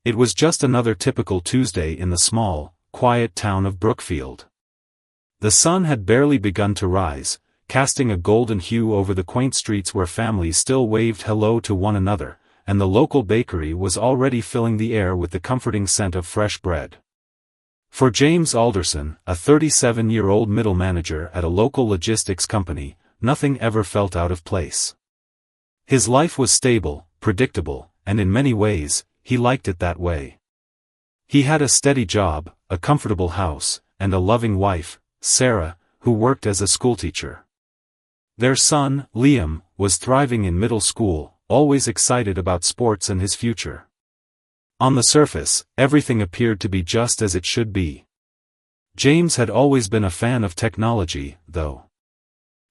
It was just another typical Tuesday in the small, quiet town of Brookfield. The sun had barely begun to rise, casting a golden hue over the quaint streets where families still waved hello to one another, and the local bakery was already filling the air with the comforting scent of fresh bread. For James Alderson, a 37-year-old middle manager at a local logistics company, nothing ever felt out of place. His life was stable, predictable, and in many ways, he liked it that way. He had a steady job, a comfortable house, and a loving wife, Sarah, who worked as a schoolteacher. Their son, Liam, was thriving in middle school, always excited about sports and his future. On the surface, everything appeared to be just as it should be. James had always been a fan of technology, though.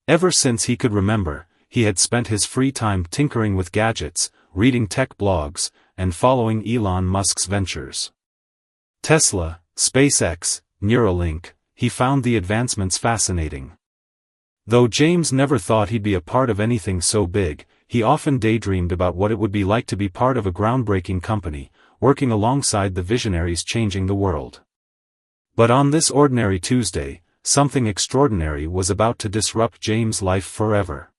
Ever since he could remember, he had spent his free time tinkering with gadgets, reading tech blogs, and following Elon Musk's ventures. Tesla, SpaceX, Neuralink, he found the advancements fascinating. Though James never thought he'd be a part of anything so big, he often daydreamed about what it would be like to be part of a groundbreaking company, working alongside the visionaries changing the world. But on this ordinary Tuesday, something extraordinary was about to disrupt James' life forever.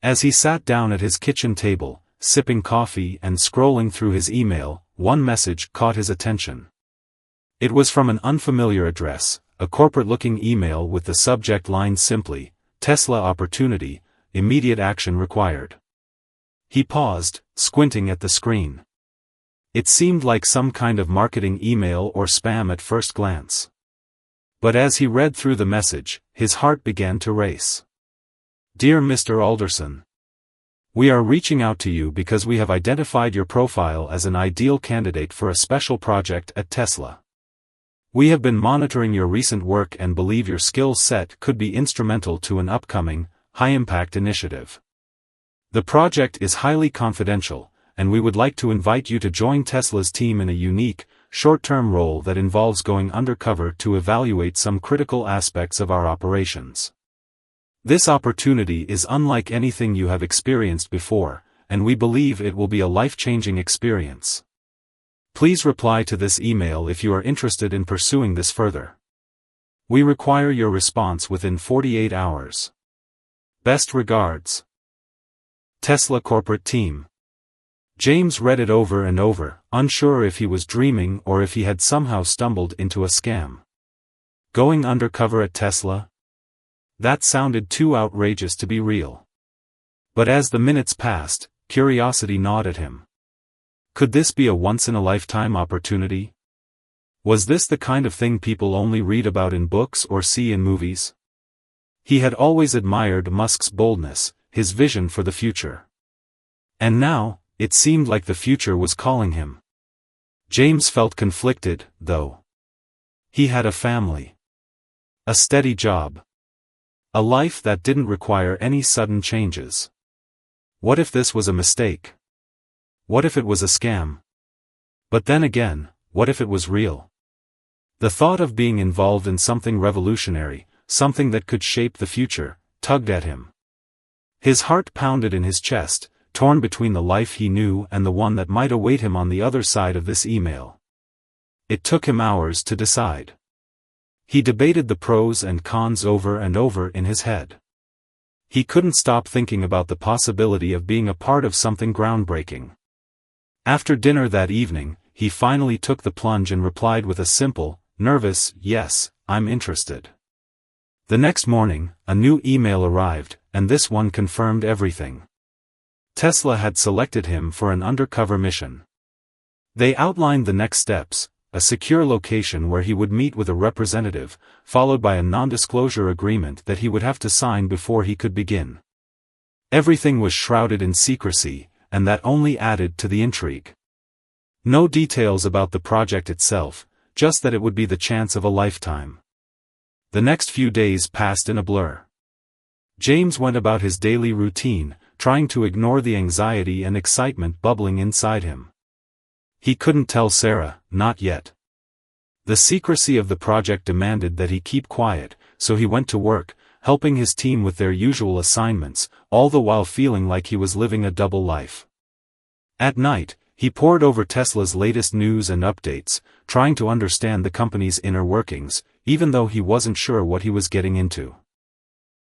As he sat down at his kitchen table, sipping coffee and scrolling through his email, one message caught his attention. It was from an unfamiliar address, a corporate-looking email with the subject line simply, "Tesla opportunity, immediate action required." He paused, squinting at the screen. It seemed like some kind of marketing email or spam at first glance. But as he read through the message, his heart began to race. "Dear Mr. Alderson, we are reaching out to you because we have identified your profile as an ideal candidate for a special project at Tesla. We have been monitoring your recent work and believe your skill set could be instrumental to an upcoming, high-impact initiative. The project is highly confidential, and we would like to invite you to join Tesla's team in a unique, short-term role that involves going undercover to evaluate some critical aspects of our operations. This opportunity is unlike anything you have experienced before, and we believe it will be a life-changing experience. Please reply to this email if you are interested in pursuing this further. We require your response within 48 hours. Best regards. Tesla Corporate Team." James read it over and over, unsure if he was dreaming or if he had somehow stumbled into a scam. Going undercover at Tesla? That sounded too outrageous to be real. But as the minutes passed, curiosity gnawed at him. Could this be a once-in-a-lifetime opportunity? Was this the kind of thing people only read about in books or see in movies? He had always admired Musk's boldness, his vision for the future. And now, it seemed like the future was calling him. James felt conflicted, though. He had a family. A steady job. A life that didn't require any sudden changes. What if this was a mistake? What if it was a scam? But then again, what if it was real? The thought of being involved in something revolutionary, something that could shape the future, tugged at him. His heart pounded in his chest, torn between the life he knew and the one that might await him on the other side of this email. It took him hours to decide. He debated the pros and cons over and over in his head. He couldn't stop thinking about the possibility of being a part of something groundbreaking. After dinner that evening, he finally took the plunge and replied with a simple, nervous, "Yes, I'm interested." The next morning, a new email arrived, and this one confirmed everything. Tesla had selected him for an undercover mission. They outlined the next steps: a secure location where he would meet with a representative, followed by a non-disclosure agreement that he would have to sign before he could begin. Everything was shrouded in secrecy, and that only added to the intrigue. No details about the project itself, just that it would be the chance of a lifetime. The next few days passed in a blur. James went about his daily routine, trying to ignore the anxiety and excitement bubbling inside him. He couldn't tell Sarah, not yet. The secrecy of the project demanded that he keep quiet, so he went to work, helping his team with their usual assignments, all the while feeling like he was living a double life. At night, he pored over Tesla's latest news and updates, trying to understand the company's inner workings, even though he wasn't sure what he was getting into.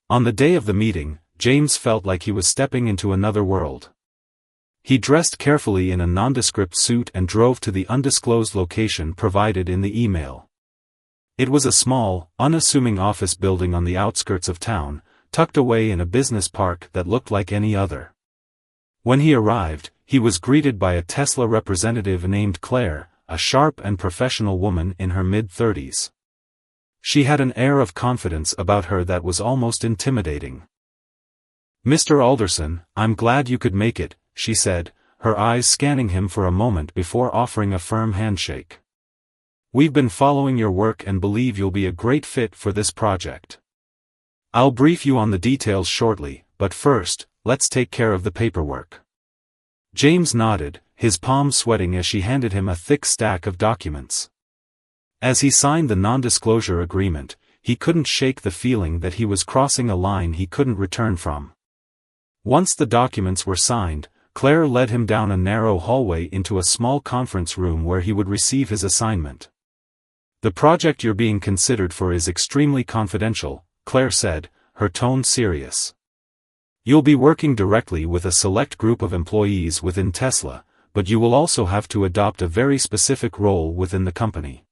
On the day of the meeting, James felt like he was stepping into another world. He dressed carefully in a nondescript suit and drove to the undisclosed location provided in the email. It was a small, unassuming office building on the outskirts of town, tucked away in a business park that looked like any other. When he arrived, he was greeted by a Tesla representative named Claire, a sharp and professional woman in her mid-30s. She had an air of confidence about her that was almost intimidating. "Mr. Alderson, I'm glad you could make it," she said, her eyes scanning him for a moment before offering a firm handshake. "We've been following your work and believe you'll be a great fit for this project. I'll brief you on the details shortly, but first, let's take care of the paperwork." James nodded, his palms sweating as she handed him a thick stack of documents. As he signed the non-disclosure agreement, he couldn't shake the feeling that he was crossing a line he couldn't return from. Once the documents were signed, Claire led him down a narrow hallway into a small conference room where he would receive his assignment. "The project you're being considered for is extremely confidential," Claire said, her tone serious. "You'll be working directly with a select group of employees within Tesla, but you will also have to adopt a very specific role within the company.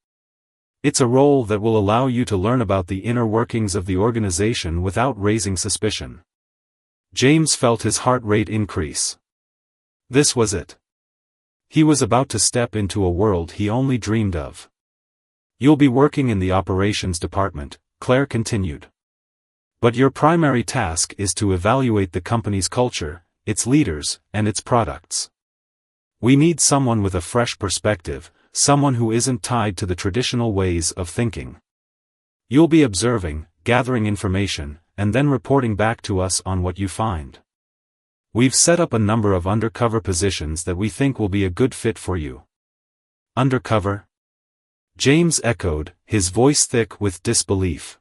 It's a role that will allow you to learn about the inner workings of the organization without raising suspicion." James felt his heart rate increase. This was it. He was about to step into a world he only dreamed of. "You'll be working in the operations department," Claire continued. "But your primary task is to evaluate the company's culture, its leaders, and its products. We need someone with a fresh perspective, someone who isn't tied to the traditional ways of thinking. You'll be observing, gathering information, and then reporting back to us on what you find. We've set up a number of undercover positions that we think will be a good fit for you." "Undercover?" James echoed, his voice thick with disbelief.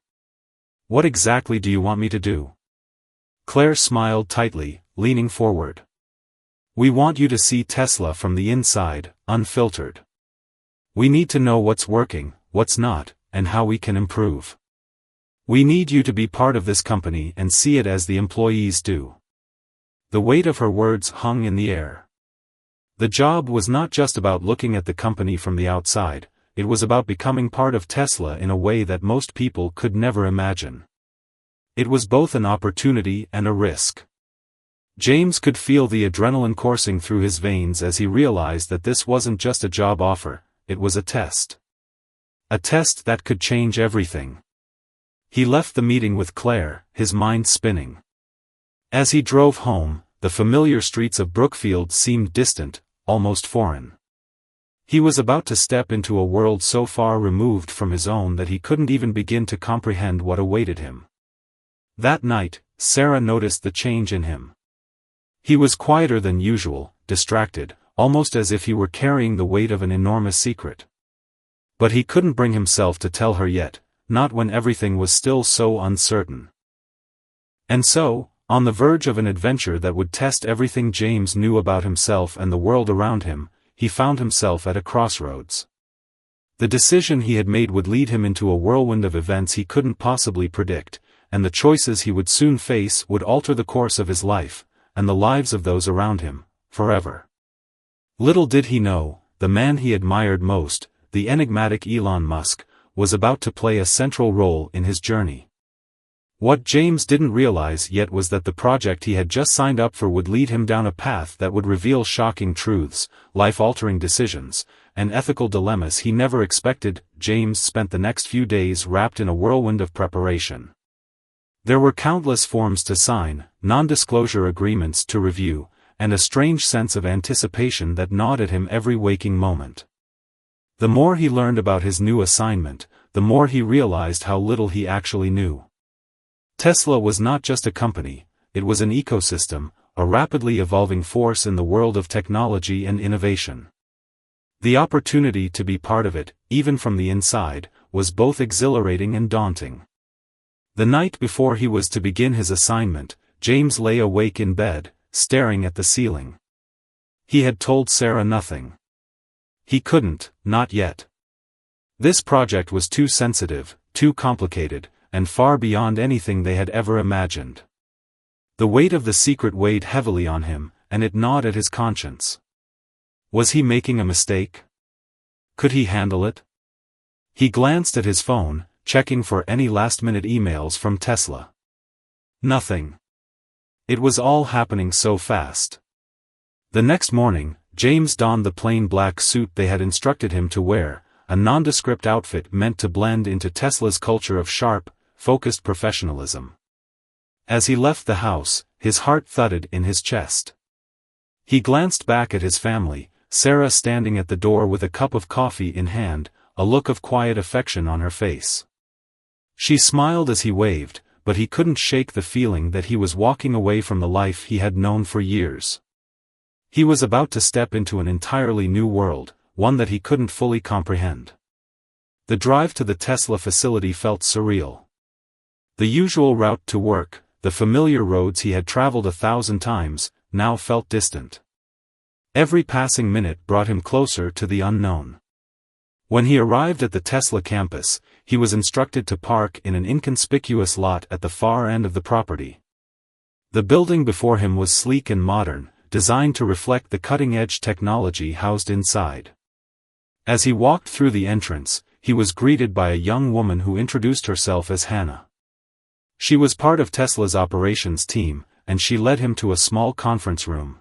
"What exactly do you want me to do?" Claire smiled tightly, leaning forward. "We want you to see Tesla from the inside, unfiltered. We need to know what's working, what's not, and how we can improve. We need you to be part of this company and see it as the employees do." The weight of her words hung in the air. The job was not just about looking at the company from the outside, it was about becoming part of Tesla in a way that most people could never imagine. It was both an opportunity and a risk. James could feel the adrenaline coursing through his veins as he realized that this wasn't just a job offer, it was a test. A test that could change everything. He left the meeting with Claire, his mind spinning. As he drove home, the familiar streets of Brookfield seemed distant, almost foreign. He was about to step into a world so far removed from his own that he couldn't even begin to comprehend what awaited him. That night, Sarah noticed the change in him. He was quieter than usual, distracted, almost as if he were carrying the weight of an enormous secret. But he couldn't bring himself to tell her yet, not when everything was still so uncertain. And so, on the verge of an adventure that would test everything James knew about himself and the world around him, he found himself at a crossroads. The decision he had made would lead him into a whirlwind of events he couldn't possibly predict, and the choices he would soon face would alter the course of his life, and the lives of those around him, forever. Little did he know, the man he admired most, the enigmatic Elon Musk, was about to play a central role in his journey. What James didn't realize yet was that the project he had just signed up for would lead him down a path that would reveal shocking truths, life-altering decisions, and ethical dilemmas he never expected. James spent the next few days wrapped in a whirlwind of preparation. There were countless forms to sign, non-disclosure agreements to review, and a strange sense of anticipation that gnawed at him every waking moment. The more he learned about his new assignment, the more he realized how little he actually knew. Tesla was not just a company, it was an ecosystem, a rapidly evolving force in the world of technology and innovation. The opportunity to be part of it, even from the inside, was both exhilarating and daunting. The night before he was to begin his assignment, James lay awake in bed, staring at the ceiling. He had told Sarah nothing. He couldn't, not yet. This project was too sensitive, too complicated, and far beyond anything they had ever imagined. The weight of the secret weighed heavily on him, and it gnawed at his conscience. Was he making a mistake? Could he handle it? He glanced at his phone, checking for any last-minute emails from Tesla. Nothing. It was all happening so fast. The next morning, James donned the plain black suit they had instructed him to wear, a nondescript outfit meant to blend into Tesla's culture of sharp, focused professionalism. As he left the house, his heart thudded in his chest. He glanced back at his family, Sarah standing at the door with a cup of coffee in hand, a look of quiet affection on her face. She smiled as he waved, but he couldn't shake the feeling that he was walking away from the life he had known for years. He was about to step into an entirely new world, one that he couldn't fully comprehend. The drive to the Tesla facility felt surreal. The usual route to work, the familiar roads he had traveled 1,000 times, now felt distant. Every passing minute brought him closer to the unknown. When he arrived at the Tesla campus, he was instructed to park in an inconspicuous lot at the far end of the property. The building before him was sleek and modern, designed to reflect the cutting-edge technology housed inside. As he walked through the entrance, he was greeted by a young woman who introduced herself as Hannah. She was part of Tesla's operations team, and she led him to a small conference room.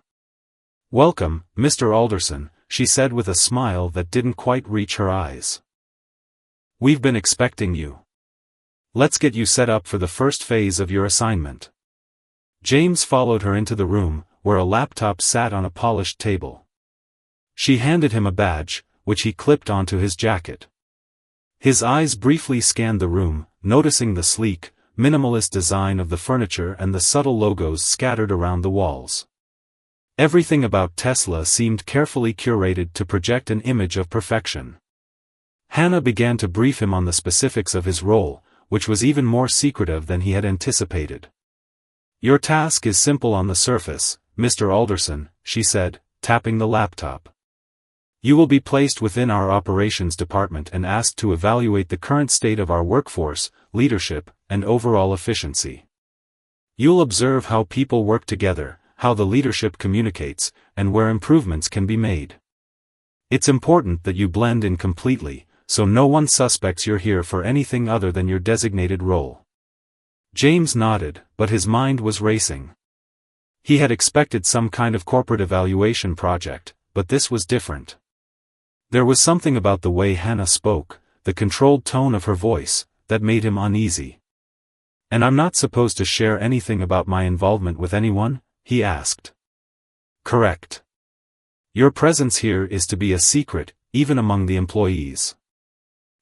"Welcome, Mr. Alderson," she said with a smile that didn't quite reach her eyes. "We've been expecting you. Let's get you set up for the first phase of your assignment." James followed her into the room, where a laptop sat on a polished table. She handed him a badge, which he clipped onto his jacket. His eyes briefly scanned the room, noticing the sleek, minimalist design of the furniture and the subtle logos scattered around the walls. Everything about Tesla seemed carefully curated to project an image of perfection. Hannah began to brief him on the specifics of his role, which was even more secretive than he had anticipated. "Your task is simple on the surface, Mr. Alderson," she said, tapping the laptop. "You will be placed within our operations department and asked to evaluate the current state of our workforce, leadership, and overall efficiency. You'll observe how people work together, how the leadership communicates, and where improvements can be made. It's important that you blend in completely, so no one suspects you're here for anything other than your designated role." James nodded, but his mind was racing. He had expected some kind of corporate evaluation project, but this was different. There was something about the way Hannah spoke, the controlled tone of her voice, that made him uneasy. "And I'm not supposed to share anything about my involvement with anyone?" he asked. "Correct. Your presence here is to be a secret, even among the employees.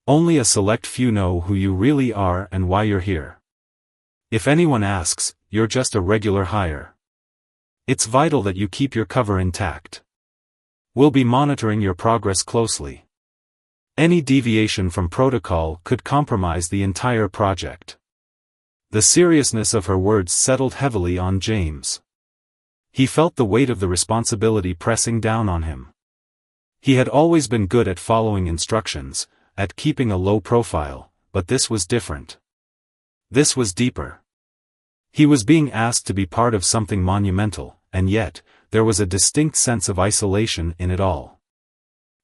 Only a select few know who you really are and why you're here. If anyone asks, you're just a regular hire. It's vital that you keep your cover intact. We'll be monitoring your progress closely. Any deviation from protocol could compromise the entire project." The seriousness of her words settled heavily on James. He felt the weight of the responsibility pressing down on him. He had always been good at following instructions, at keeping a low profile, but this was different. This was deeper. He was being asked to be part of something monumental, and yet, there was a distinct sense of isolation in it all.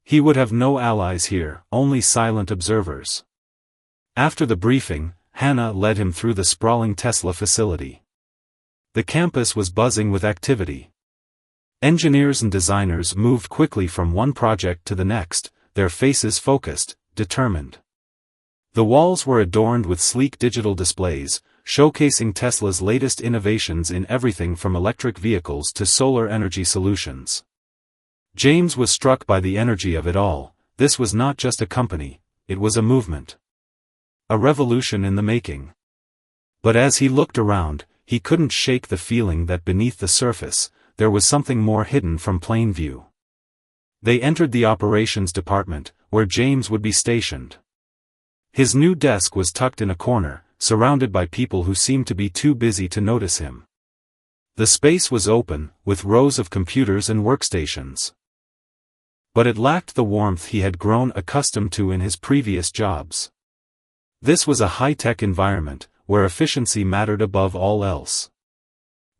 He would have no allies here, only silent observers. After the briefing, Hannah led him through the sprawling Tesla facility. The campus was buzzing with activity. Engineers and designers moved quickly from one project to the next, their faces focused, determined. The walls were adorned with sleek digital displays, showcasing Tesla's latest innovations in everything from electric vehicles to solar energy solutions. James was struck by the energy of it all. This was not just a company, it was a movement. A revolution in the making. But as he looked around, he couldn't shake the feeling that beneath the surface, there was something more hidden from plain view. They entered the operations department, where James would be stationed. His new desk was tucked in a corner, surrounded by people who seemed to be too busy to notice him. The space was open, with rows of computers and workstations. But it lacked the warmth he had grown accustomed to in his previous jobs. This was a high-tech environment, where efficiency mattered above all else.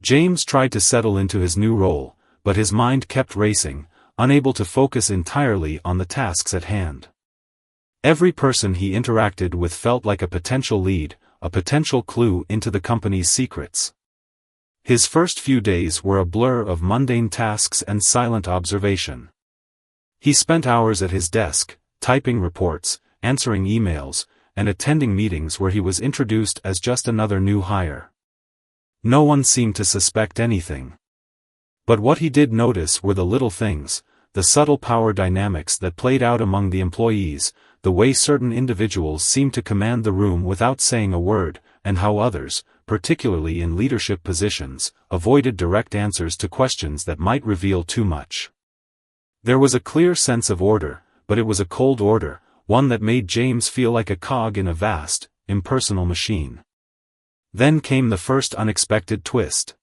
James tried to settle into his new role, but his mind kept racing, unable to focus entirely on the tasks at hand. Every person he interacted with felt like a potential lead, a potential clue into the company's secrets. His first few days were a blur of mundane tasks and silent observation. He spent hours at his desk, typing reports, answering emails, and attending meetings where he was introduced as just another new hire. No one seemed to suspect anything. But what he did notice were the little things, the subtle power dynamics that played out among the employees, the way certain individuals seemed to command the room without saying a word, and how others, particularly in leadership positions, avoided direct answers to questions that might reveal too much. There was a clear sense of order, but it was a cold order, one that made James feel like a cog in a vast, impersonal machine. Then came the first unexpected twist.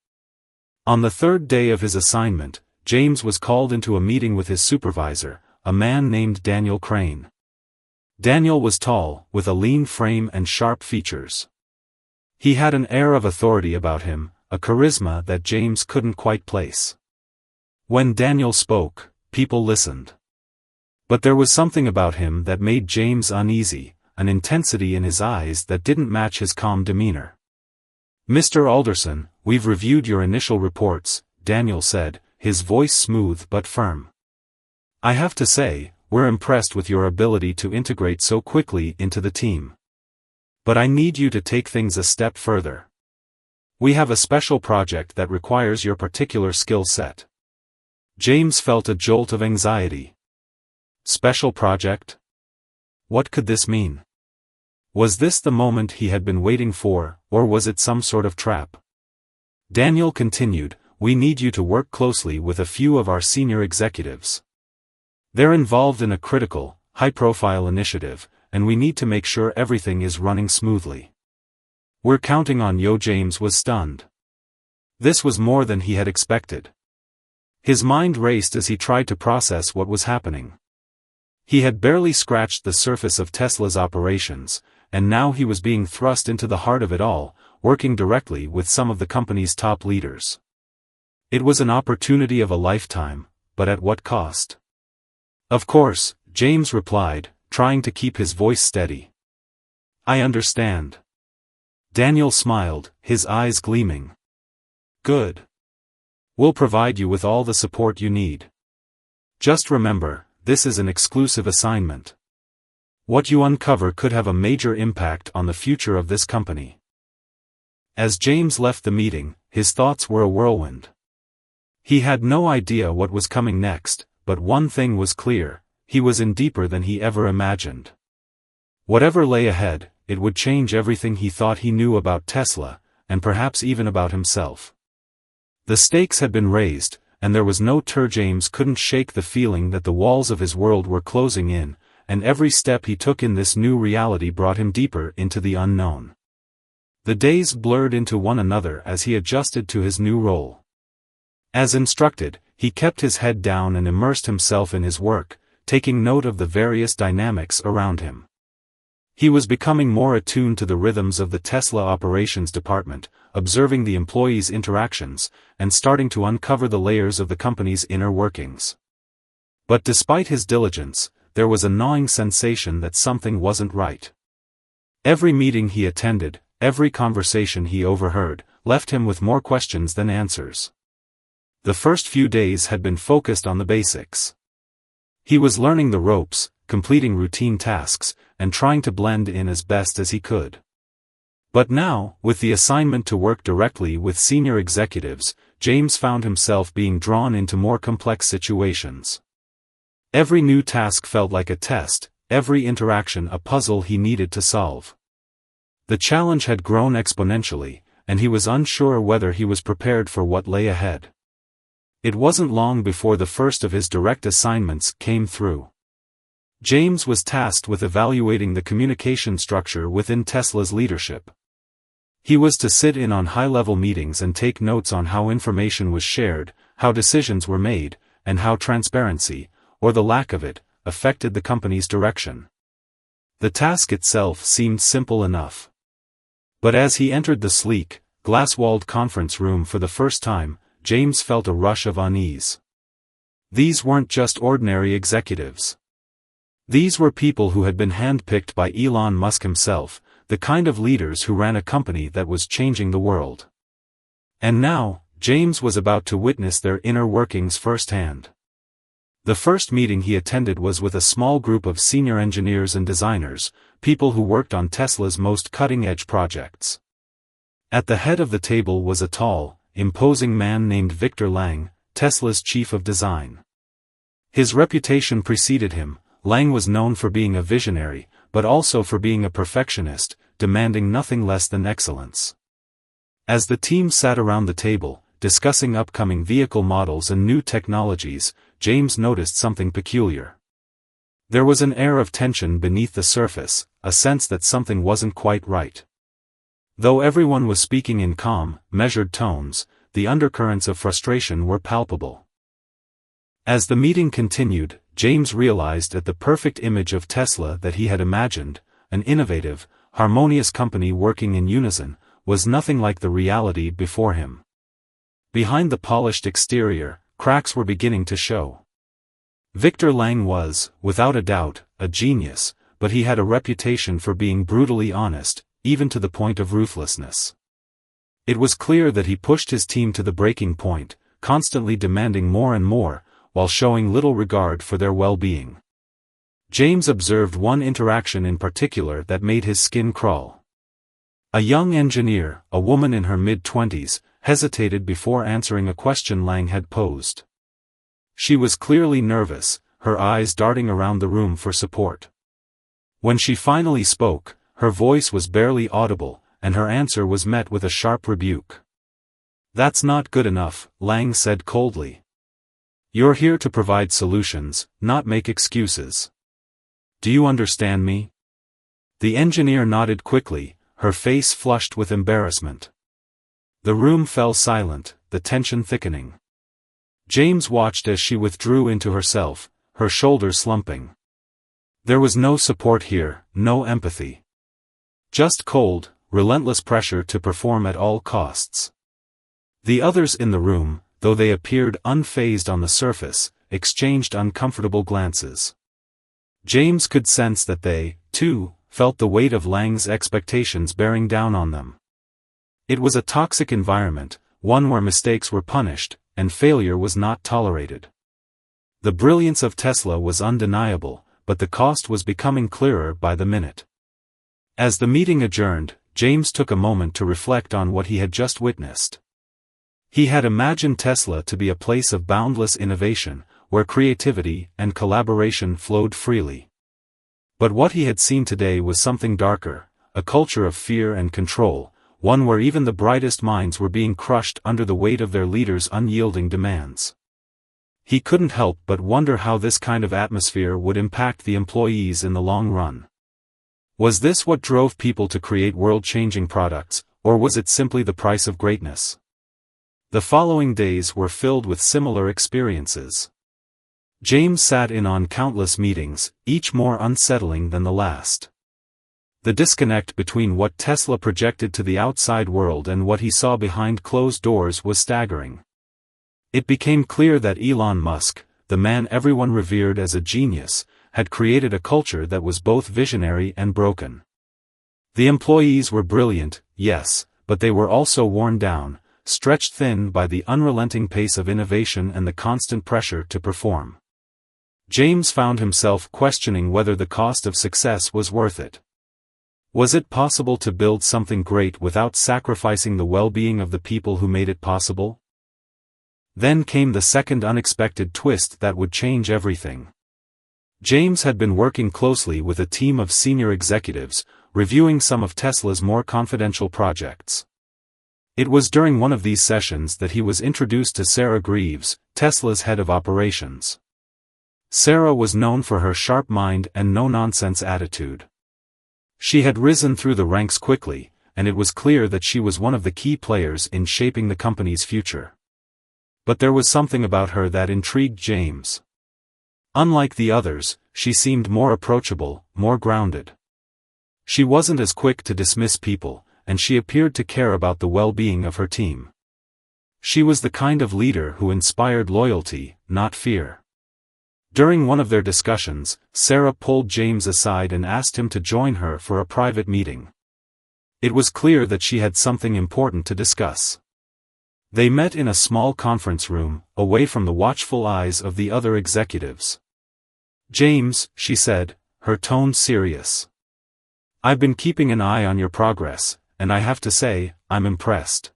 On the third day of his assignment, James was called into a meeting with his supervisor, a man named Daniel Crane. Daniel was tall, with a lean frame and sharp features. He had an air of authority about him, a charisma that James couldn't quite place. When Daniel spoke, people listened. But there was something about him that made James uneasy, an intensity in his eyes that didn't match his calm demeanor. "Mr. Alderson, we've reviewed your initial reports," Daniel said, his voice smooth but firm. "I have to say, we're impressed with your ability to integrate so quickly into the team. But I need you to take things a step further. We have a special project that requires your particular skill set." James felt a jolt of anxiety. Special project? What could this mean? Was this the moment he had been waiting for, or was it some sort of trap? Daniel continued, "We need you to work closely with a few of our senior executives. They're involved in a critical, high-profile initiative, and we need to make sure everything is running smoothly. We're counting on you." James was stunned. This was more than he had expected. His mind raced as he tried to process what was happening. He had barely scratched the surface of Tesla's operations, and now he was being thrust into the heart of it all, working directly with some of the company's top leaders. It was an opportunity of a lifetime, but at what cost? "Of course," James replied, trying to keep his voice steady. "I understand." Daniel smiled, his eyes gleaming. "Good. We'll provide you with all the support you need. Just remember, this is an exclusive assignment. What you uncover could have a major impact on the future of this company." As James left the meeting, his thoughts were a whirlwind. He had no idea what was coming next, but one thing was clear, he was in deeper than he ever imagined. Whatever lay ahead, it would change everything he thought he knew about Tesla, and perhaps even about himself. The stakes had been raised, and there was no James couldn't shake the feeling that the walls of his world were closing in, and every step he took in this new reality brought him deeper into the unknown. The days blurred into one another as he adjusted to his new role. As instructed, he kept his head down and immersed himself in his work, taking note of the various dynamics around him. He was becoming more attuned to the rhythms of the Tesla operations department, observing the employees' interactions, and starting to uncover the layers of the company's inner workings. But despite his diligence, there was a gnawing sensation that something wasn't right. Every meeting he attended, every conversation he overheard, left him with more questions than answers. The first few days had been focused on the basics. He was learning the ropes, completing routine tasks, and trying to blend in as best as he could. But now, with the assignment to work directly with senior executives, James found himself being drawn into more complex situations. Every new task felt like a test, every interaction a puzzle he needed to solve. The challenge had grown exponentially, and he was unsure whether he was prepared for what lay ahead. It wasn't long before the first of his direct assignments came through. James was tasked with evaluating the communication structure within Tesla's leadership. He was to sit in on high-level meetings and take notes on how information was shared, how decisions were made, and how transparency, or the lack of it, affected the company's direction. The task itself seemed simple enough. But as he entered the sleek, glass-walled conference room for the first time, James felt a rush of unease. These weren't just ordinary executives. These were people who had been handpicked by Elon Musk himself, the kind of leaders who ran a company that was changing the world. And now, James was about to witness their inner workings firsthand. The first meeting he attended was with a small group of senior engineers and designers, people who worked on Tesla's most cutting-edge projects. At the head of the table was a tall, imposing man named Victor Lang, Tesla's chief of design. His reputation preceded him. Lang was known for being a visionary, but also for being a perfectionist, demanding nothing less than excellence. As the team sat around the table, discussing upcoming vehicle models and new technologies, James noticed something peculiar. There was an air of tension beneath the surface, a sense that something wasn't quite right. Though everyone was speaking in calm, measured tones, the undercurrents of frustration were palpable. As the meeting continued, James realized that the perfect image of Tesla that he had imagined, an innovative, harmonious company working in unison, was nothing like the reality before him. Behind the polished exterior, cracks were beginning to show. Victor Lang was, without a doubt, a genius, but he had a reputation for being brutally honest, even to the point of ruthlessness. It was clear that he pushed his team to the breaking point, constantly demanding more and more, while showing little regard for their well-being. James observed one interaction in particular that made his skin crawl. A young engineer, a woman in her mid-20s, hesitated before answering a question Lang had posed. She was clearly nervous, her eyes darting around the room for support. When she finally spoke, her voice was barely audible, and her answer was met with a sharp rebuke. "That's not good enough," Lang said coldly. "You're here to provide solutions, not make excuses. Do you understand me?" The engineer nodded quickly, her face flushed with embarrassment. The room fell silent, the tension thickening. James watched as she withdrew into herself, her shoulders slumping. There was no support here, no empathy. Just cold, relentless pressure to perform at all costs. The others in the room, though they appeared unfazed on the surface, exchanged uncomfortable glances. James could sense that they, too, felt the weight of Lang's expectations bearing down on them. It was a toxic environment, one where mistakes were punished, and failure was not tolerated. The brilliance of Tesla was undeniable, but the cost was becoming clearer by the minute. As the meeting adjourned, James took a moment to reflect on what he had just witnessed. He had imagined Tesla to be a place of boundless innovation, where creativity and collaboration flowed freely. But what he had seen today was something darker, a culture of fear and control, one where even the brightest minds were being crushed under the weight of their leaders' unyielding demands. He couldn't help but wonder how this kind of atmosphere would impact the employees in the long run. Was this what drove people to create world-changing products, or was it simply the price of greatness? The following days were filled with similar experiences. James sat in on countless meetings, each more unsettling than the last. The disconnect between what Tesla projected to the outside world and what he saw behind closed doors was staggering. It became clear that Elon Musk, the man everyone revered as a genius, had created a culture that was both visionary and broken. The employees were brilliant, yes, but they were also worn down, stretched thin by the unrelenting pace of innovation and the constant pressure to perform. James found himself questioning whether the cost of success was worth it. Was it possible to build something great without sacrificing the well-being of the people who made it possible? Then came the second unexpected twist that would change everything. James had been working closely with a team of senior executives, reviewing some of Tesla's more confidential projects. It was during one of these sessions that he was introduced to Sarah Greaves, Tesla's head of operations. Sarah was known for her sharp mind and no-nonsense attitude. She had risen through the ranks quickly, and it was clear that she was one of the key players in shaping the company's future. But there was something about her that intrigued James. Unlike the others, she seemed more approachable, more grounded. She wasn't as quick to dismiss people, and she appeared to care about the well-being of her team. She was the kind of leader who inspired loyalty, not fear. During one of their discussions, Sarah pulled James aside and asked him to join her for a private meeting. It was clear that she had something important to discuss. They met in a small conference room, away from the watchful eyes of the other executives. "James," she said, her tone serious. "I've been keeping an eye on your progress, and I have to say, I'm impressed.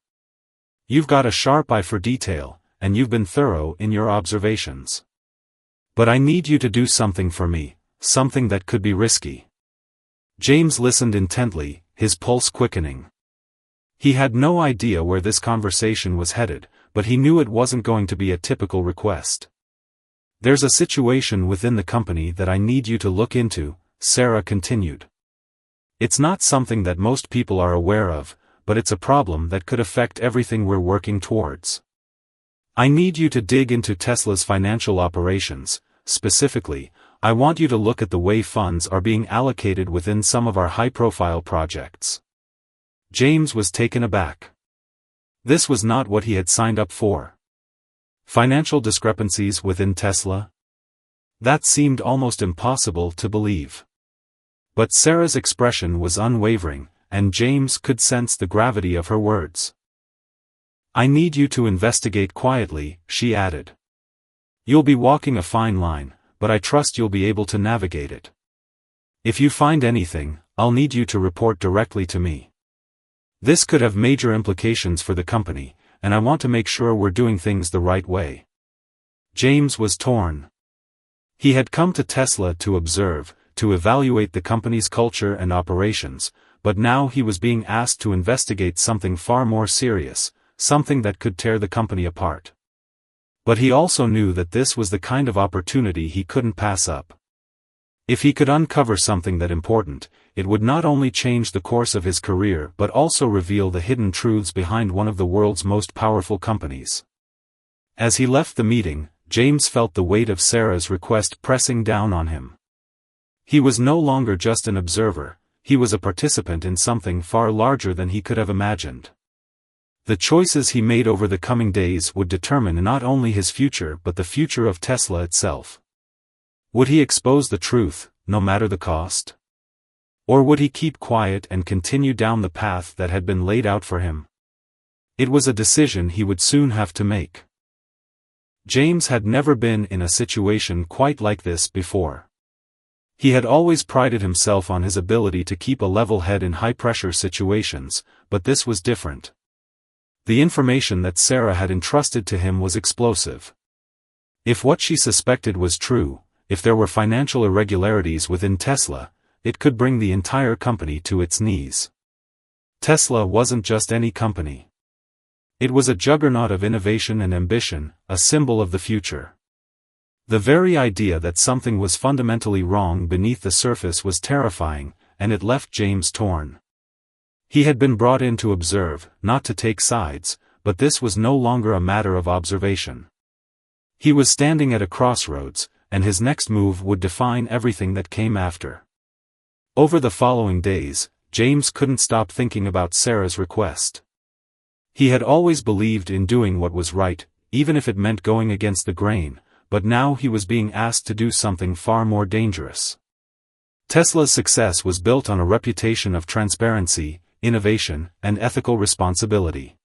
You've got a sharp eye for detail, and you've been thorough in your observations. But I need you to do something for me, something that could be risky." James listened intently, his pulse quickening. He had no idea where this conversation was headed, but he knew it wasn't going to be a typical request. "There's a situation within the company that I need you to look into," Sarah continued. "It's not something that most people are aware of, but it's a problem that could affect everything we're working towards. I need you to dig into Tesla's financial operations. Specifically, I want you to look at the way funds are being allocated within some of our high-profile projects." James was taken aback. This was not what he had signed up for. Financial discrepancies within Tesla? That seemed almost impossible to believe. But Sarah's expression was unwavering, and James could sense the gravity of her words. "I need you to investigate quietly," she added. "You'll be walking a fine line, but I trust you'll be able to navigate it. If you find anything, I'll need you to report directly to me. This could have major implications for the company, and I want to make sure we're doing things the right way." James was torn. He had come to Tesla to observe, to evaluate the company's culture and operations, but now he was being asked to investigate something far more serious, something that could tear the company apart. But he also knew that this was the kind of opportunity he couldn't pass up. If he could uncover something that important, it would not only change the course of his career but also reveal the hidden truths behind one of the world's most powerful companies. As he left the meeting, James felt the weight of Sarah's request pressing down on him. He was no longer just an observer, he was a participant in something far larger than he could have imagined. The choices he made over the coming days would determine not only his future but the future of Tesla itself. Would he expose the truth, no matter the cost? Or would he keep quiet and continue down the path that had been laid out for him? It was a decision he would soon have to make. James had never been in a situation quite like this before. He had always prided himself on his ability to keep a level head in high-pressure situations, but this was different. The information that Sarah had entrusted to him was explosive. If what she suspected was true, if there were financial irregularities within Tesla, it could bring the entire company to its knees. Tesla wasn't just any company. It was a juggernaut of innovation and ambition, a symbol of the future. The very idea that something was fundamentally wrong beneath the surface was terrifying, and it left James torn. He had been brought in to observe, not to take sides, but this was no longer a matter of observation. He was standing at a crossroads, and his next move would define everything that came after. Over the following days, James couldn't stop thinking about Sarah's request. He had always believed in doing what was right, even if it meant going against the grain, but now he was being asked to do something far more dangerous. Tesla's success was built on a reputation of transparency, innovation, and ethical responsibility.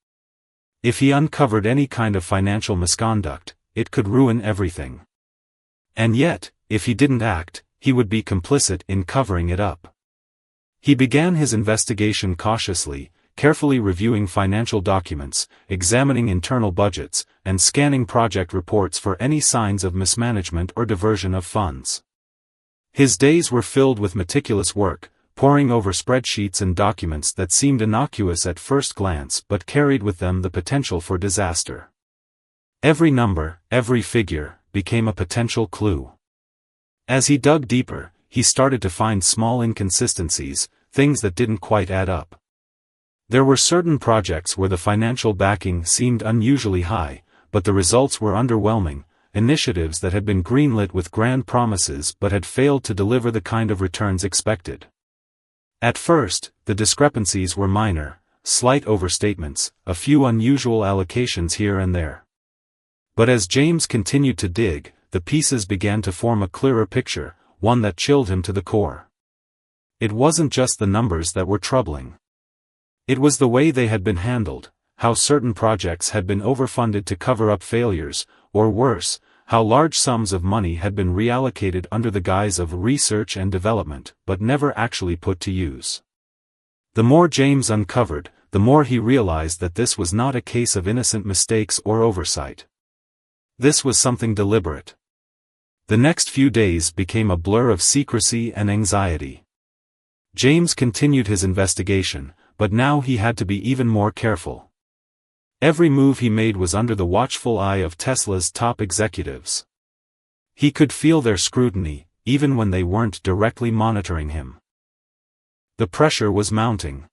If he uncovered any kind of financial misconduct, it could ruin everything. And yet, if he didn't act, he would be complicit in covering it up. He began his investigation cautiously, carefully reviewing financial documents, examining internal budgets, and scanning project reports for any signs of mismanagement or diversion of funds. His days were filled with meticulous work, poring over spreadsheets and documents that seemed innocuous at first glance but carried with them the potential for disaster. Every number, every figure, became a potential clue. As he dug deeper, he started to find small inconsistencies, things that didn't quite add up. There were certain projects where the financial backing seemed unusually high, but the results were underwhelming, initiatives that had been greenlit with grand promises but had failed to deliver the kind of returns expected. At first, the discrepancies were minor, slight overstatements, a few unusual allocations here and there. But as James continued to dig, the pieces began to form a clearer picture, one that chilled him to the core. It wasn't just the numbers that were troubling. It was the way they had been handled, how certain projects had been overfunded to cover up failures, or worse, how large sums of money had been reallocated under the guise of research and development, but never actually put to use. The more James uncovered, the more he realized that this was not a case of innocent mistakes or oversight. This was something deliberate. The next few days became a blur of secrecy and anxiety. James continued his investigation, but now he had to be even more careful. Every move he made was under the watchful eye of Tesla's top executives. He could feel their scrutiny, even when they weren't directly monitoring him. The pressure was mounting.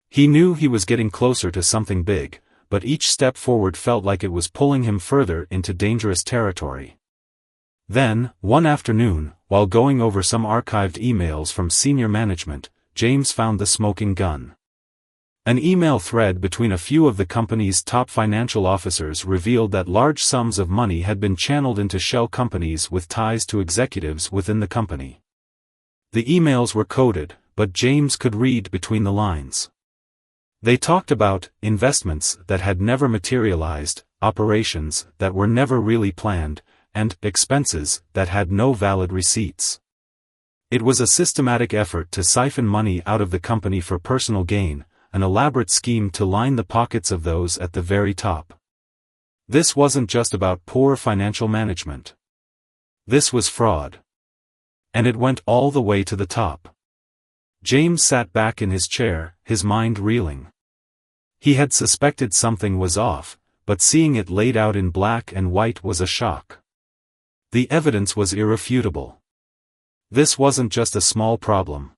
He knew he was getting closer to something big, but each step forward felt like it was pulling him further into dangerous territory. Then, one afternoon, while going over some archived emails from senior management, James found the smoking gun. An email thread between a few of the company's top financial officers revealed that large sums of money had been channeled into shell companies with ties to executives within the company. The emails were coded, but James could read between the lines. They talked about investments that had never materialized, operations that were never really planned, and expenses that had no valid receipts. It was a systematic effort to siphon money out of the company for personal gain, an elaborate scheme to line the pockets of those at the very top. This wasn't just about poor financial management. This was fraud. And it went all the way to the top. James sat back in his chair, his mind reeling. He had suspected something was off, but seeing it laid out in black and white was a shock. The evidence was irrefutable. This wasn't just a small problem.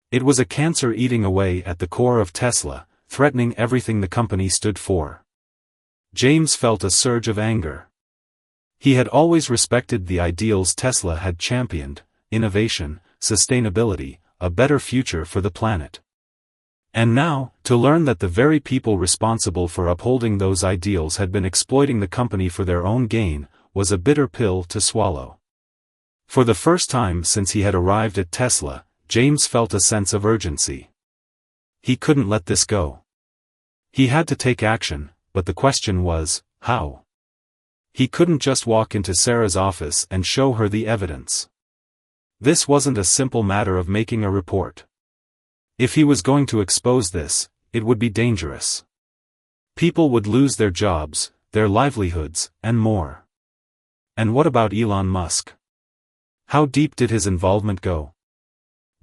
It was a cancer eating away at the core of Tesla, threatening everything the company stood for. James felt a surge of anger. He had always respected the ideals Tesla had championed: innovation, sustainability, a better future for the planet. And now, to learn that the very people responsible for upholding those ideals had been exploiting the company for their own gain, was a bitter pill to swallow. For the first time since he had arrived at Tesla, James felt a sense of urgency. He couldn't let this go. He had to take action, but the question was, how? He couldn't just walk into Sarah's office and show her the evidence. This wasn't a simple matter of making a report. If he was going to expose this, it would be dangerous. People would lose their jobs, their livelihoods, and more. And what about Elon Musk? How deep did his involvement go?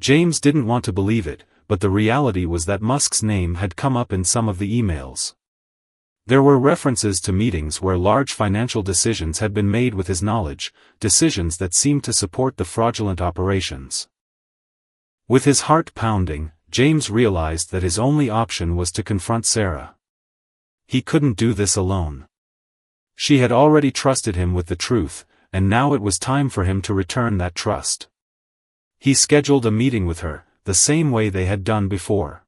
James didn't want to believe it, but the reality was that Musk's name had come up in some of the emails. There were references to meetings where large financial decisions had been made with his knowledge, decisions that seemed to support the fraudulent operations. With his heart pounding, James realized that his only option was to confront Sarah. He couldn't do this alone. She had already trusted him with the truth, and now it was time for him to return that trust. He scheduled a meeting with her, the same way they had done before.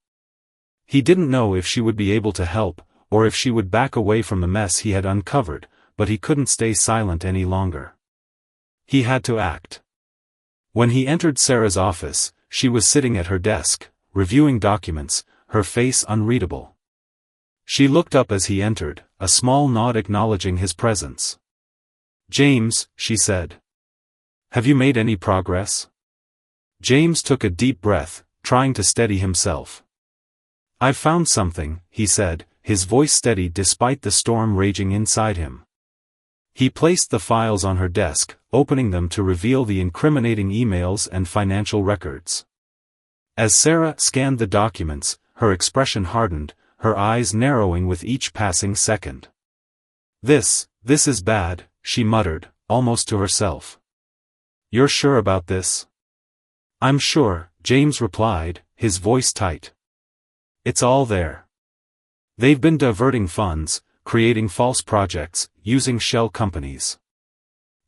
He didn't know if she would be able to help, or if she would back away from the mess he had uncovered, but he couldn't stay silent any longer. He had to act. When he entered Sarah's office, she was sitting at her desk, reviewing documents, her face unreadable. She looked up as he entered, a small nod acknowledging his presence. "James," she said. "Have you made any progress?" James took a deep breath, trying to steady himself. "I've found something," he said, his voice steady despite the storm raging inside him. He placed the files on her desk, opening them to reveal the incriminating emails and financial records. As Sarah scanned the documents, her expression hardened, her eyes narrowing with each passing second. This is bad," she muttered, almost to herself. "You're sure about this?" "I'm sure," James replied, his voice tight. It's all there. They've been diverting funds, creating false projects, using shell companies.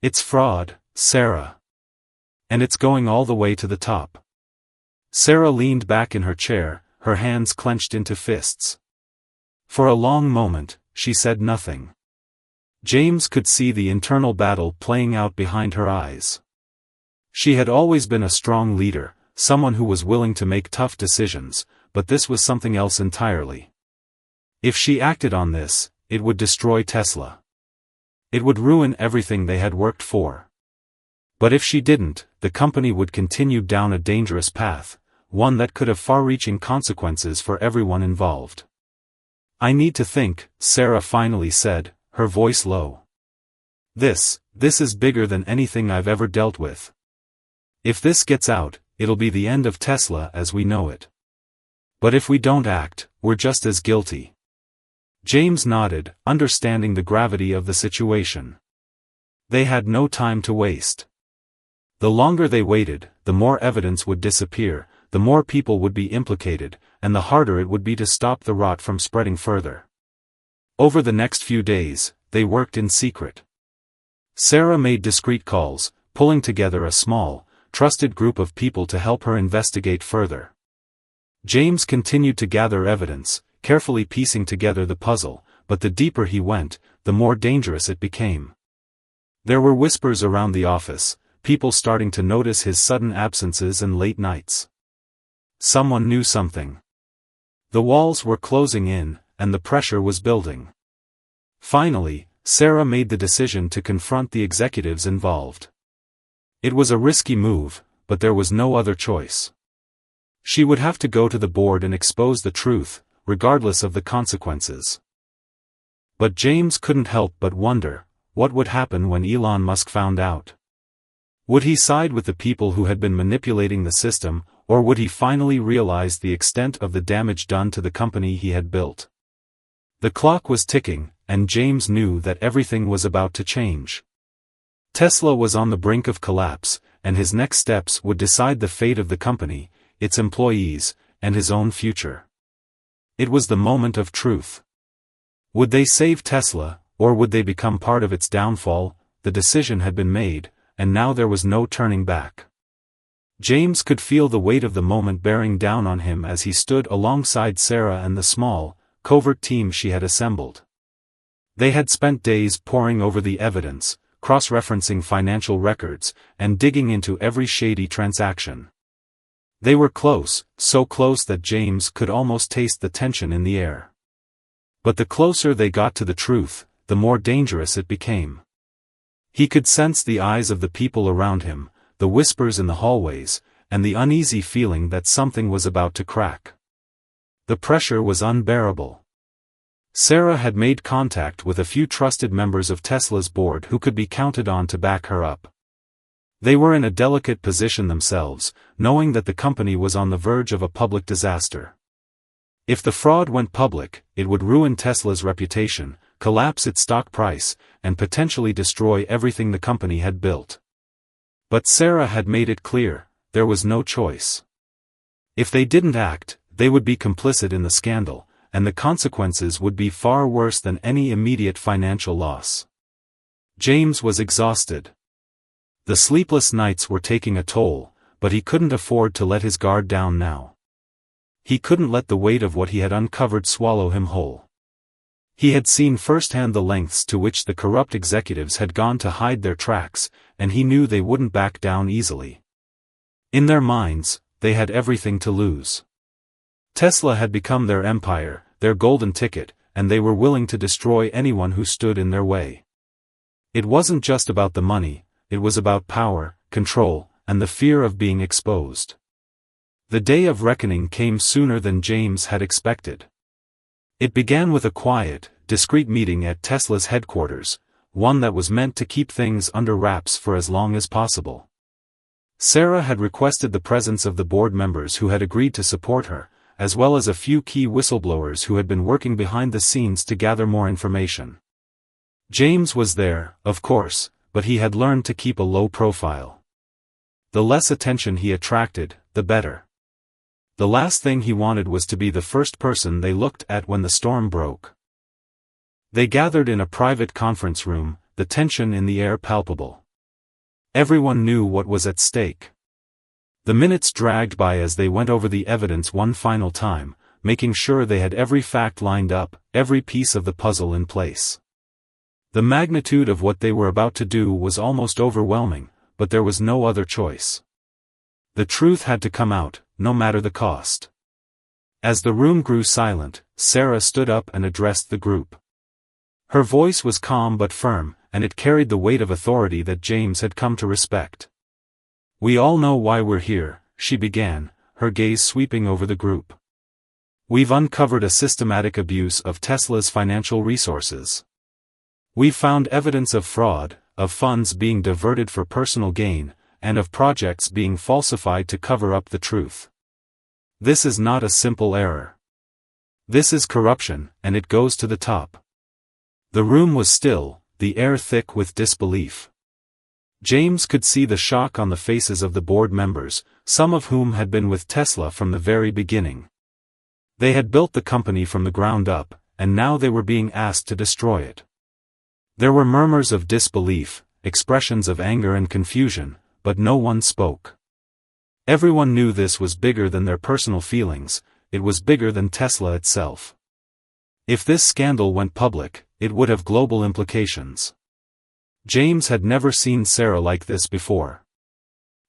It's fraud, Sarah. And it's going all the way to the top. Sarah leaned back in her chair, her hands clenched into fists. For a long moment, she said nothing. James could see the internal battle playing out behind her eyes. She had always been a strong leader, someone who was willing to make tough decisions, but this was something else entirely. If she acted on this, it would destroy Tesla. It would ruin everything they had worked for. But if she didn't, the company would continue down a dangerous path, one that could have far-reaching consequences for everyone involved. I need to think, Sarah finally said, her voice low. This is bigger than anything I've ever dealt with. If this gets out, it'll be the end of Tesla as we know it. But if we don't act, we're just as guilty. James nodded, understanding the gravity of the situation. They had no time to waste. The longer they waited, the more evidence would disappear, the more people would be implicated, and the harder it would be to stop the rot from spreading further. Over the next few days, they worked in secret. Sarah made discreet calls, pulling together a small, trusted group of people to help her investigate further. James continued to gather evidence, carefully piecing together the puzzle, but the deeper he went, the more dangerous it became. There were whispers around the office, people starting to notice his sudden absences and late nights. Someone knew something. The walls were closing in, and the pressure was building. Finally, Sarah made the decision to confront the executives involved. It was a risky move, but there was no other choice. She would have to go to the board and expose the truth, regardless of the consequences. But James couldn't help but wonder, what would happen when Elon Musk found out? Would he side with the people who had been manipulating the system, or would he finally realize the extent of the damage done to the company he had built? The clock was ticking, and James knew that everything was about to change. Tesla was on the brink of collapse, and his next steps would decide the fate of the company, its employees, and his own future. It was the moment of truth. Would they save Tesla, or would they become part of its downfall? The decision had been made, and now there was no turning back. James could feel the weight of the moment bearing down on him as he stood alongside Sarah and the small, covert team she had assembled. They had spent days poring over the evidence, cross-referencing financial records, and digging into every shady transaction. They were close, so close that James could almost taste the tension in the air. But the closer they got to the truth, the more dangerous it became. He could sense the eyes of the people around him, the whispers in the hallways, and the uneasy feeling that something was about to crack. The pressure was unbearable. Sarah had made contact with a few trusted members of Tesla's board who could be counted on to back her up. They were in a delicate position themselves, knowing that the company was on the verge of a public disaster. If the fraud went public, it would ruin Tesla's reputation, collapse its stock price, and potentially destroy everything the company had built. But Sarah had made it clear, there was no choice. If they didn't act, they would be complicit in the scandal, and the consequences would be far worse than any immediate financial loss. James was exhausted. The sleepless nights were taking a toll, but he couldn't afford to let his guard down now. He couldn't let the weight of what he had uncovered swallow him whole. He had seen firsthand the lengths to which the corrupt executives had gone to hide their tracks, and he knew they wouldn't back down easily. In their minds, they had everything to lose. Tesla had become their empire, their golden ticket, and they were willing to destroy anyone who stood in their way. It wasn't just about the money, it was about power, control, and the fear of being exposed. The day of reckoning came sooner than James had expected. It began with a quiet, discreet meeting at Tesla's headquarters, one that was meant to keep things under wraps for as long as possible. Sarah had requested the presence of the board members who had agreed to support her, as well as a few key whistleblowers who had been working behind the scenes to gather more information. James was there, of course, but he had learned to keep a low profile. The less attention he attracted, the better. The last thing he wanted was to be the first person they looked at when the storm broke. They gathered in a private conference room, the tension in the air palpable. Everyone knew what was at stake. The minutes dragged by as they went over the evidence one final time, making sure they had every fact lined up, every piece of the puzzle in place. The magnitude of what they were about to do was almost overwhelming, but there was no other choice. The truth had to come out, no matter the cost. As the room grew silent, Sarah stood up and addressed the group. Her voice was calm but firm, and it carried the weight of authority that James had come to respect. "We all know why we're here," she began, her gaze sweeping over the group. "We've uncovered a systematic abuse of Tesla's financial resources. We've found evidence of fraud, of funds being diverted for personal gain, and of projects being falsified to cover up the truth. This is not a simple error. This is corruption, and it goes to the top." The room was still, the air thick with disbelief. James could see the shock on the faces of the board members, some of whom had been with Tesla from the very beginning. They had built the company from the ground up, and now they were being asked to destroy it. There were murmurs of disbelief, expressions of anger and confusion, but no one spoke. Everyone knew this was bigger than their personal feelings, it was bigger than Tesla itself. If this scandal went public, it would have global implications. James had never seen Sarah like this before.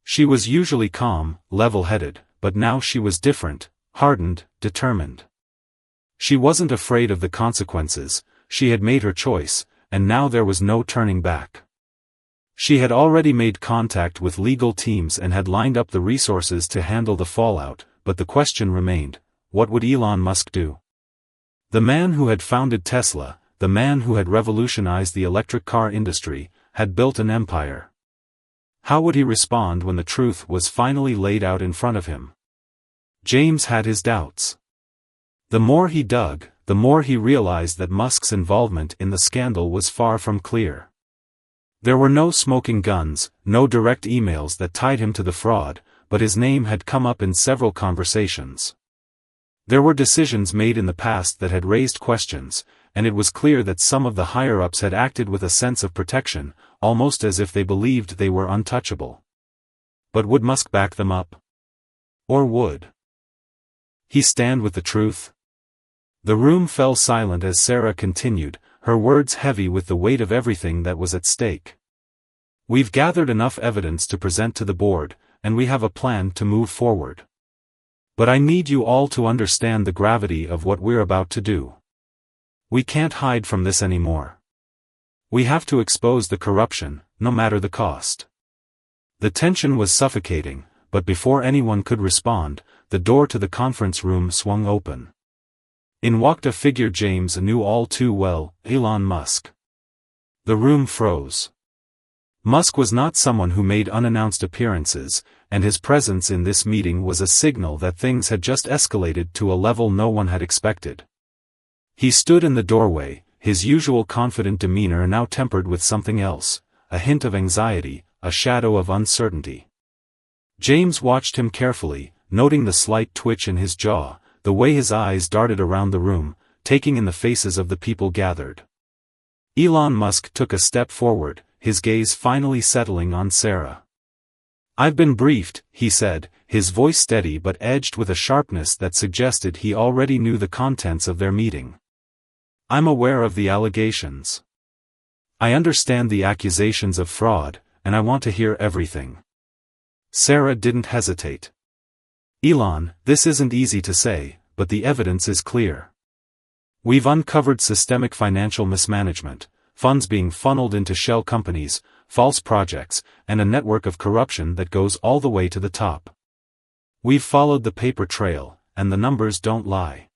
She was usually calm, level-headed, but now she was different, hardened, determined. She wasn't afraid of the consequences, she had made her choice, and now there was no turning back. She had already made contact with legal teams and had lined up the resources to handle the fallout, but the question remained, what would Elon Musk do? The man who had founded Tesla, the man who had revolutionized the electric car industry, had built an empire. How would he respond when the truth was finally laid out in front of him? James had his doubts. The more he dug, the more he realized that Musk's involvement in the scandal was far from clear. There were no smoking guns, no direct emails that tied him to the fraud, but his name had come up in several conversations. There were decisions made in the past that had raised questions, and it was clear that some of the higher-ups had acted with a sense of protection, almost as if they believed they were untouchable. But would Musk back them up? Or would he stand with the truth? The room fell silent as Sarah continued, her words heavy with the weight of everything that was at stake. "We've gathered enough evidence to present to the board, and we have a plan to move forward. But I need you all to understand the gravity of what we're about to do. We can't hide from this anymore. We have to expose the corruption, no matter the cost." The tension was suffocating, but before anyone could respond, the door to the conference room swung open. In walked a figure James knew all too well, Elon Musk. The room froze. Musk was not someone who made unannounced appearances, and his presence in this meeting was a signal that things had just escalated to a level no one had expected. He stood in the doorway, his usual confident demeanor now tempered with something else, a hint of anxiety, a shadow of uncertainty. James watched him carefully, noting the slight twitch in his jaw, the way his eyes darted around the room, taking in the faces of the people gathered. Elon Musk took a step forward, his gaze finally settling on Sarah. "I've been briefed," he said, his voice steady but edged with a sharpness that suggested he already knew the contents of their meeting. "I'm aware of the allegations. I understand the accusations of fraud, and I want to hear everything." Sarah didn't hesitate. "Elon, this isn't easy to say, but the evidence is clear. We've uncovered systemic financial mismanagement, funds being funneled into shell companies, false projects, and a network of corruption that goes all the way to the top. We've followed the paper trail, and the numbers don't lie."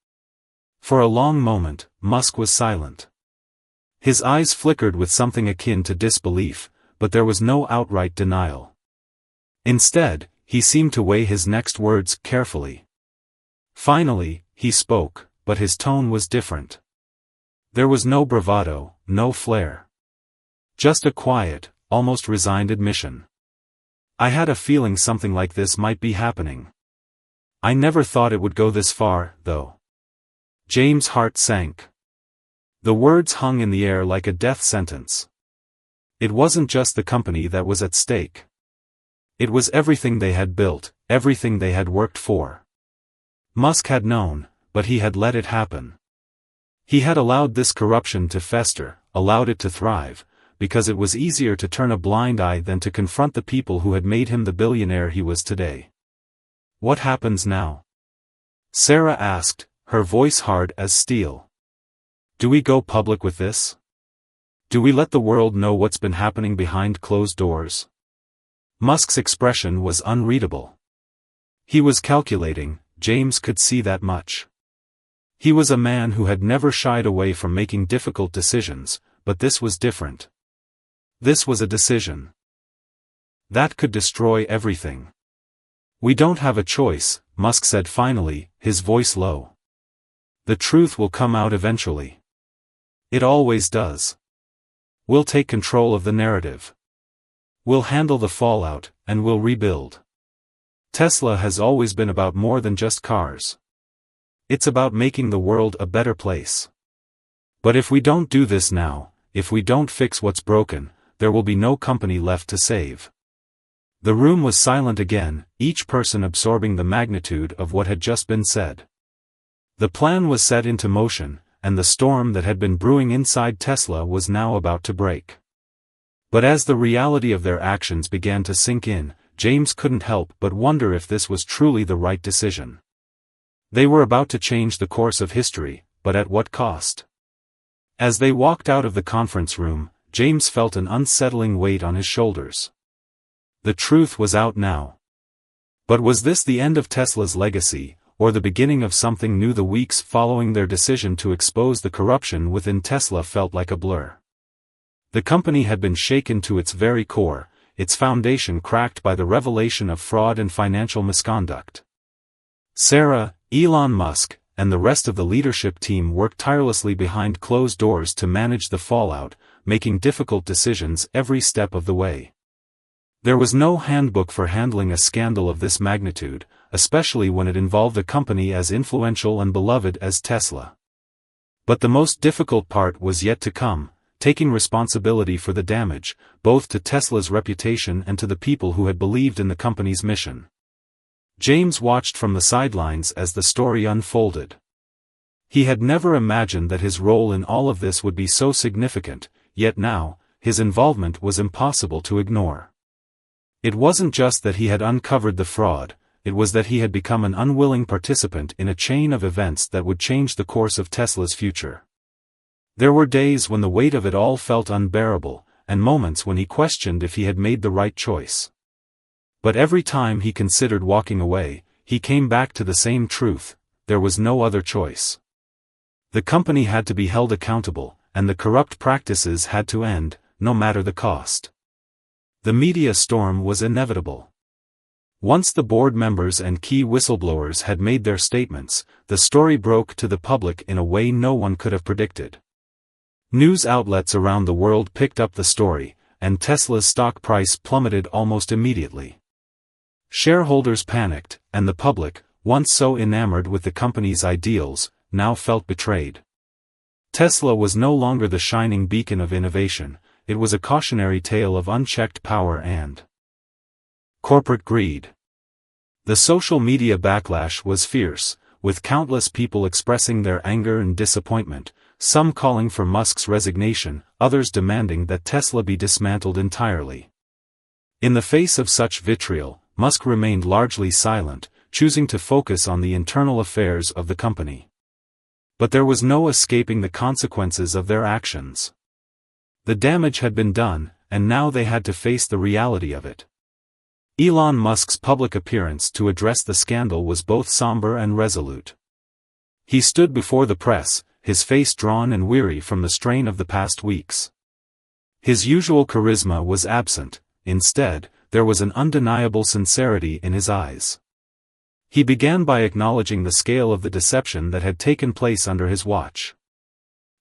For a long moment, Musk was silent. His eyes flickered with something akin to disbelief, but there was no outright denial. Instead, he seemed to weigh his next words carefully. Finally, he spoke, but his tone was different. There was no bravado, no flair. Just a quiet, almost resigned admission. "I had a feeling something like this might be happening. I never thought it would go this far, though. James' heart sank. The words hung in the air like a death sentence. It wasn't just the company that was at stake. It was everything they had built, everything they had worked for. Musk had known, but he had let it happen. He had allowed this corruption to fester, allowed it to thrive, because it was easier to turn a blind eye than to confront the people who had made him the billionaire he was today. What happens now? Sarah asked, her voice hard as steel. Do we go public with this? Do we let the world know what's been happening behind closed doors? Musk's expression was unreadable. He was calculating, James could see that much. He was a man who had never shied away from making difficult decisions, but this was different. This was a decision that could destroy everything. We don't have a choice, Musk said finally, his voice low. The truth will come out eventually. It always does. We'll take control of the narrative. We'll handle the fallout, and we'll rebuild. Tesla has always been about more than just cars. It's about making the world a better place. But if we don't do this now, if we don't fix what's broken, there will be no company left to save. The room was silent again, each person absorbing the magnitude of what had just been said. The plan was set into motion, and the storm that had been brewing inside Tesla was now about to break. But as the reality of their actions began to sink in, James couldn't help but wonder if this was truly the right decision. They were about to change the course of history, but at what cost? As they walked out of the conference room, James felt an unsettling weight on his shoulders. The truth was out now. But was this the end of Tesla's legacy, or the beginning of something new? The weeks following their decision to expose the corruption within Tesla felt like a blur. The company had been shaken to its very core, its foundation cracked by the revelation of fraud and financial misconduct. Sarah, Elon Musk, and the rest of the leadership team worked tirelessly behind closed doors to manage the fallout, making difficult decisions every step of the way. There was no handbook for handling a scandal of this magnitude, especially when it involved a company as influential and beloved as Tesla. But the most difficult part was yet to come, taking responsibility for the damage, both to Tesla's reputation and to the people who had believed in the company's mission. James watched from the sidelines as the story unfolded. He had never imagined that his role in all of this would be so significant, yet now, his involvement was impossible to ignore. It wasn't just that he had uncovered the fraud, it was that he had become an unwilling participant in a chain of events that would change the course of Tesla's future. There were days when the weight of it all felt unbearable, and moments when he questioned if he had made the right choice. But every time he considered walking away, he came back to the same truth: there was no other choice. The company had to be held accountable, and the corrupt practices had to end, no matter the cost. The media storm was inevitable. Once the board members and key whistleblowers had made their statements, the story broke to the public in a way no one could have predicted. News outlets around the world picked up the story, and Tesla's stock price plummeted almost immediately. Shareholders panicked, and the public, once so enamored with the company's ideals, now felt betrayed. Tesla was no longer the shining beacon of innovation, it was a cautionary tale of unchecked power and corporate greed. The social media backlash was fierce, with countless people expressing their anger and disappointment, some calling for Musk's resignation, others demanding that Tesla be dismantled entirely. In the face of such vitriol, Musk remained largely silent, choosing to focus on the internal affairs of the company. But there was no escaping the consequences of their actions. The damage had been done, and now they had to face the reality of it. Elon Musk's public appearance to address the scandal was both somber and resolute. He stood before the press, his face drawn and weary from the strain of the past weeks. His usual charisma was absent, instead, there was an undeniable sincerity in his eyes. He began by acknowledging the scale of the deception that had taken place under his watch.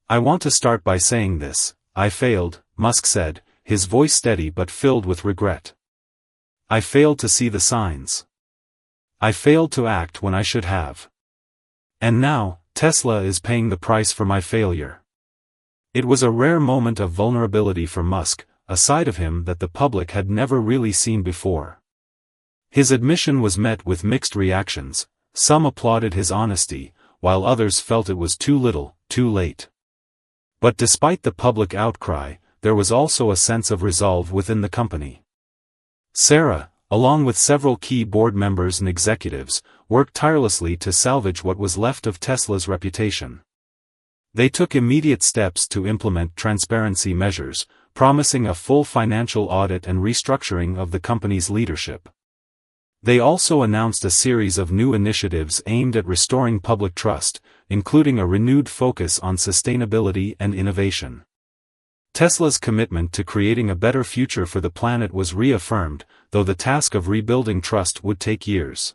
"I want to start by saying this: I failed," Musk said, his voice steady but filled with regret. "I failed to see the signs. I failed to act when I should have. And now, Tesla is paying the price for my failure." It was a rare moment of vulnerability for Musk, a side of him that the public had never really seen before. His admission was met with mixed reactions. Some applauded his honesty, while others felt it was too little, too late. But despite the public outcry, there was also a sense of resolve within the company. Sarah, along with several key board members and executives, worked tirelessly to salvage what was left of Tesla's reputation. They took immediate steps to implement transparency measures, promising a full financial audit and restructuring of the company's leadership. They also announced a series of new initiatives aimed at restoring public trust, including a renewed focus on sustainability and innovation. Tesla's commitment to creating a better future for the planet was reaffirmed, though the task of rebuilding trust would take years.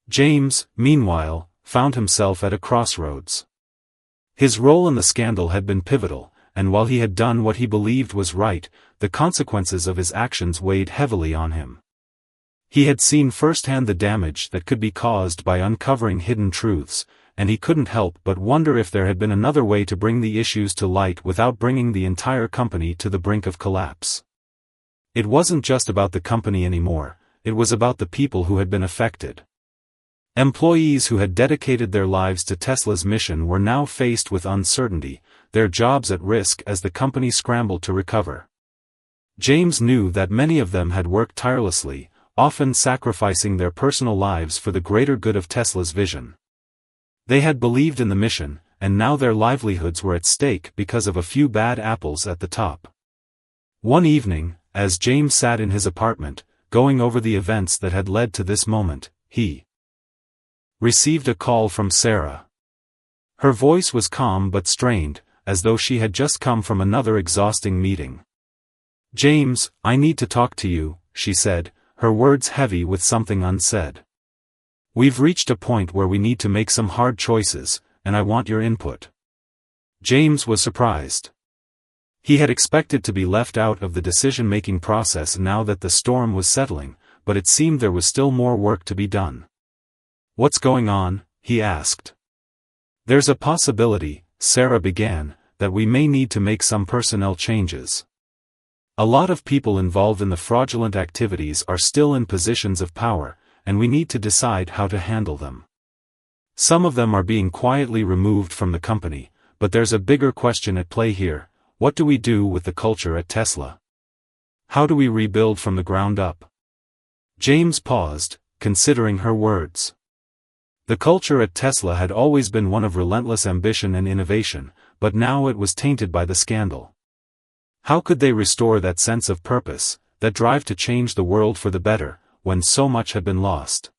James, meanwhile, found himself at a crossroads. His role in the scandal had been pivotal, and while he had done what he believed was right, the consequences of his actions weighed heavily on him. He had seen firsthand the damage that could be caused by uncovering hidden truths, and he couldn't help but wonder if there had been another way to bring the issues to light without bringing the entire company to the brink of collapse. It wasn't just about the company anymore, it was about the people who had been affected. Employees who had dedicated their lives to Tesla's mission were now faced with uncertainty, their jobs at risk as the company scrambled to recover. James knew that many of them had worked tirelessly, often sacrificing their personal lives for the greater good of Tesla's vision. They had believed in the mission, and now their livelihoods were at stake because of a few bad apples at the top. One evening, as James sat in his apartment, going over the events that had led to this moment, he received a call from Sarah. Her voice was calm but strained, as though she had just come from another exhausting meeting. "James, I need to talk to you," she said, her words heavy with something unsaid. "We've reached a point where we need to make some hard choices, and I want your input." James was surprised. He had expected to be left out of the decision-making process now that the storm was settling, but it seemed there was still more work to be done. "What's going on?" he asked. "There's a possibility," Sarah began, "that we may need to make some personnel changes. A lot of people involved in the fraudulent activities are still in positions of power, and we need to decide how to handle them. Some of them are being quietly removed from the company, but there's a bigger question at play here: what do we do with the culture at Tesla? How do we rebuild from the ground up?" James paused, considering her words. The culture at Tesla had always been one of relentless ambition and innovation, but now it was tainted by the scandal. How could they restore that sense of purpose, that drive to change the world for the better, when so much had been lost?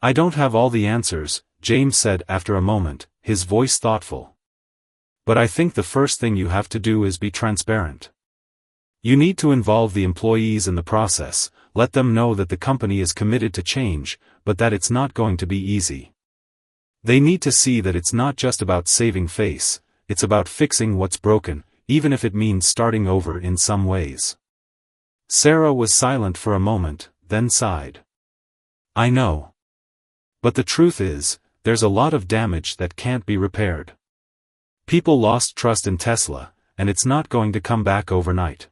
"I don't have all the answers," James said after a moment, his voice thoughtful. "But I think the first thing you have to do is be transparent. You need to involve the employees in the process, let them know that the company is committed to change, but that it's not going to be easy. They need to see that it's not just about saving face, it's about fixing what's broken, even if it means starting over in some ways." Sarah was silent for a moment, then sighed. "I know. But the truth is, there's a lot of damage that can't be repaired. People lost trust in Tesla, and it's not going to come back overnight.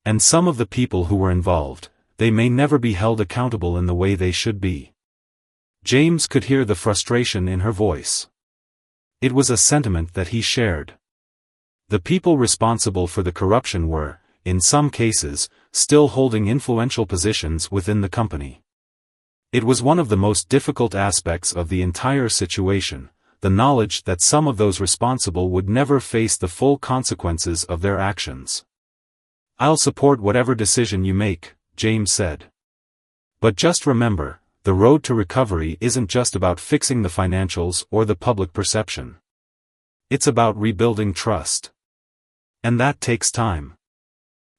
And some of the people who were involved, they may never be held accountable in the way they should be." James could hear the frustration in her voice. It was a sentiment that he shared. The people responsible for the corruption were, in some cases, still holding influential positions within the company. It was one of the most difficult aspects of the entire situation, the knowledge that some of those responsible would never face the full consequences of their actions. "I'll support whatever decision you make," James said. "But just remember, the road to recovery isn't just about fixing the financials or the public perception. It's about rebuilding trust. And that takes time."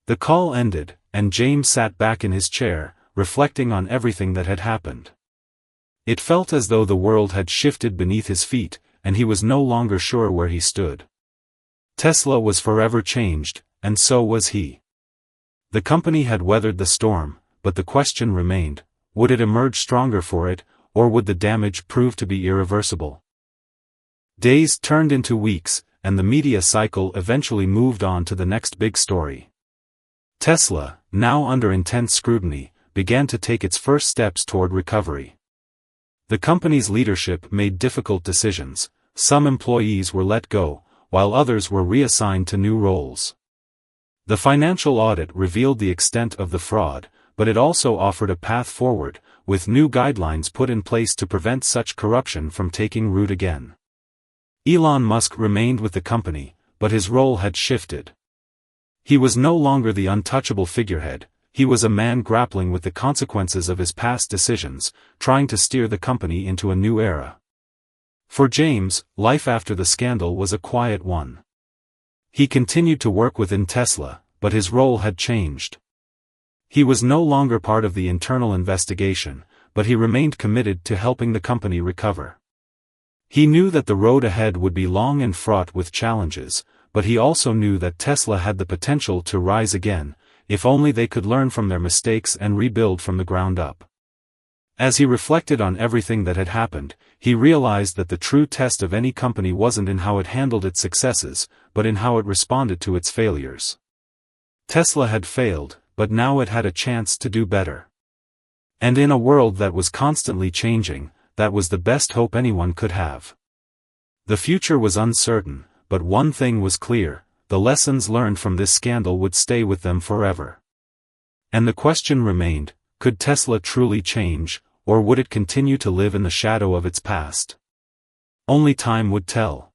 The call ended, and James sat back in his chair, reflecting on everything that had happened. It felt as though the world had shifted beneath his feet, and he was no longer sure where he stood. Tesla was forever changed, and so was he. The company had weathered the storm, but the question remained: Would it emerge stronger for it, or would the damage prove to be irreversible? Days turned into weeks, and the media cycle eventually moved on to the next big story. Tesla, now under intense scrutiny, began to take its first steps toward recovery. The company's leadership made difficult decisions. Some employees were let go, while others were reassigned to new roles. The financial audit revealed the extent of the fraud, but it also offered a path forward, with new guidelines put in place to prevent such corruption from taking root again. Elon Musk remained with the company, but his role had shifted. He was no longer the untouchable figurehead. He was a man grappling with the consequences of his past decisions, trying to steer the company into a new era. For James, life after the scandal was a quiet one. He continued to work within Tesla, but his role had changed. He was no longer part of the internal investigation, but he remained committed to helping the company recover. He knew that the road ahead would be long and fraught with challenges, but he also knew that Tesla had the potential to rise again, if only they could learn from their mistakes and rebuild from the ground up. As he reflected on everything that had happened, he realized that the true test of any company wasn't in how it handled its successes, but in how it responded to its failures. Tesla had failed, but now it had a chance to do better. And in a world that was constantly changing, that was the best hope anyone could have. The future was uncertain, but one thing was clear: the lessons learned from this scandal would stay with them forever. And the question remained, could Tesla truly change, or would it continue to live in the shadow of its past? Only time would tell.